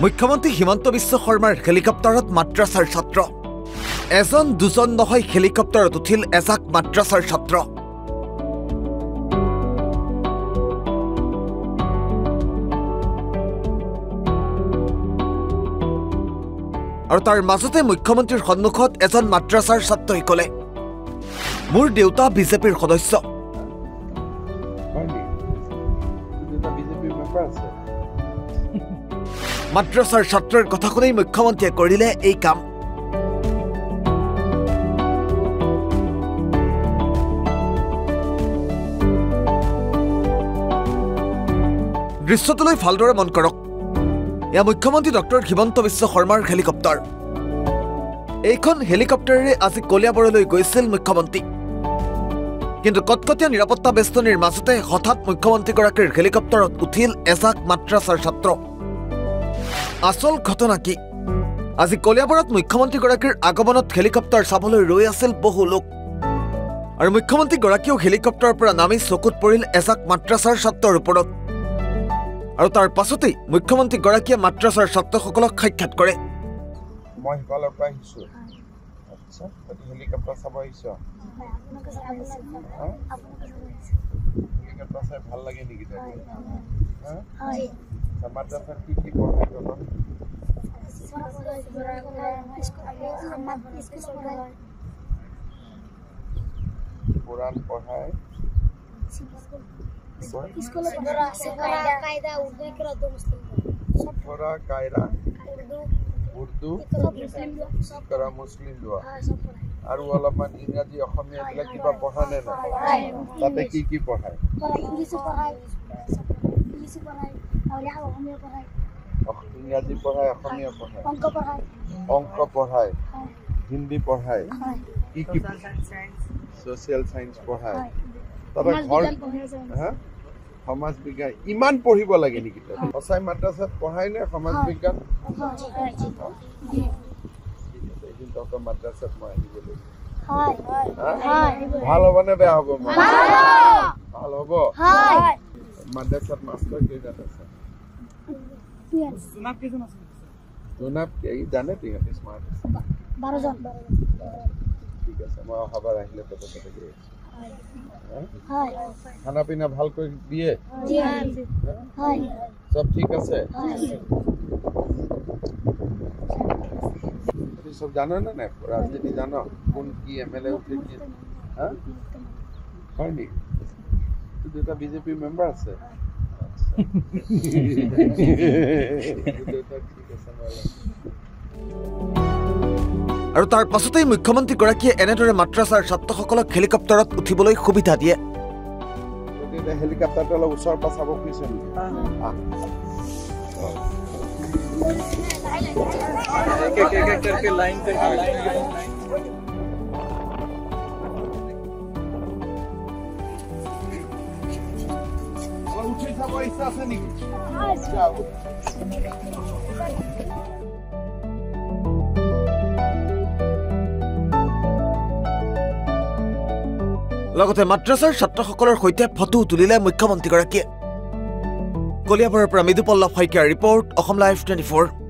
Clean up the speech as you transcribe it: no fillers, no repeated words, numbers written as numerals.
মুখ্যমন্ত্ৰী হিমন্ত বিশ্ব শৰ্মাৰ হেলিকপ্টাৰত মাদ্ৰাছাৰ ছাত্ৰ এজন দুজন নহয় হেলিকপ্টাৰত উঠিল এজাক মাদ্ৰাছাৰ ছাত্ৰ আৰু তাৰ মাজতে মুখ্যমন্ত্ৰীৰ সন্মুখত এজন মাদ্ৰাছাৰ ছাত্ৰই ক'লে মোৰ দেউতা বিজেপিৰ সদস্য মাদ্ৰাছাৰ ছাত্ৰৰ কথা শুনি মুখ্যমন্ত্ৰীয়ে কৰিলে এই কাম দৃশ্যটোলৈ ভালদৰে মন কৰক এয়া মুখ্যমন্ত্ৰী ডক্টৰ হিমন্ত বিশ্ব শৰ্মাৰ হেলিকপ্টাৰ এইখন হেলিকপ্টাৰেৰে আজি কলিয়াবৰলৈ গৈছিল মুখ্যমন্ত্ৰী কিন্তু কটকটীয়া নিৰাপত্তা বেষ্টনীৰ মাজতে হঠাৎ মুখ্যমন্ত্ৰীগৰাকীৰ হেলিকপ্টাৰত উঠিল এজাক মাদ্ৰাছাৰ ছাত্ৰ আসল ঘটনা কি আজি কলিয়াবৰত মুখ্যমন্ত্ৰীগৰাকীৰ আগমনত হেলিকপ্টাৰ চাবলৈ ৰৈ আছিল বহু লোক আৰু মুখ্যমন্ত্ৰীগৰাকীও হেলিকপ্টাৰৰ পৰা নামি চকুত পৰিল এজাক মাদ্ৰাছাৰ ছাত্ৰৰ ওপৰত আৰু তাৰ পাছতে মুখ্যমন্ত্ৰীগৰাকীয়ে মাদ্ৰাছাৰ ছাত্ৰসকলক সাক্ষাৎ কৰে মই হিমালয়ৰ পৰা আহিছো আচ্ছা হেলিকপ্টাৰ চাব আহিছো হেলিকপ্টাৰ চাই ভাল লাগে নেকি হয় মাদ্ৰাছাৰ কি পঢ়াই তলত কোৰআন পঢ়ায় উৰ্দু ইকৰা মুসলিম দোয়া আৰ অলপমান ইংৰাজী অসমীয়া এইবিলাক কিবা পঢ়া নে না তাতে কি পঢ়ায় ইংৰাজী পঢ়ায় অসমীয়া পঢ়ায় অংক পঢ়ায় হিন্দী পঢ়ায় কি সোশ্যাল সায়েন্স পঢ়ায় তবে ঘৰ সমাজ বিজ্ঞান ইমান পঢ়িব লাগে নেকি সঁচাই মাদ্ৰাছাত পঢ়ায় নে সমাজ বিজ্ঞান মাদ্ৰাছাত মই আহিবলৈ ভাল হ'ব নে বেয়া হ'ব ভাল হ'ব মাদ্ৰাছাত মাষ্টৰ কেইজন আছে জোনাব জানে তিহঁতে স্মাৰ্ট 12 জন ঠিক আছে মই অহাবাৰ আহিলে ততে গৈ আছো খানা পিনা ভালকৈ দিয়ে সব ঠিক আছে সব জানো না না রাজনীতি জানো কোন কি এমএলএ উঠে কি হয় নি তুই এটা বিজেপি মেম্বার আছে আৰু তাৰ পাছতেই মুখ্যমন্ত্ৰীগৰাকীয়ে এনেদৰে মাদ্ৰাছাৰ ছাত্ৰসকলক হেলিকপ্টাৰত উঠিবলৈ সুবিধা দিয়ে হেলিকপ্টাৰটো অলপ ওচৰৰ পৰা চাব খুজিছে উঠি চাব ইচ্ছা আছে নেকি লগতে মাদ্ৰাছাৰ ছাত্ৰসকলৰ সৈতে ফটো তুলিলে মুখ্যমন্ত্ৰীগৰাকীয়ে কলিয়াবৰৰ পৰা মৃদুপল্লৱ শইকীয়াৰ ৰিপৰ্ট অসম লাইভ 24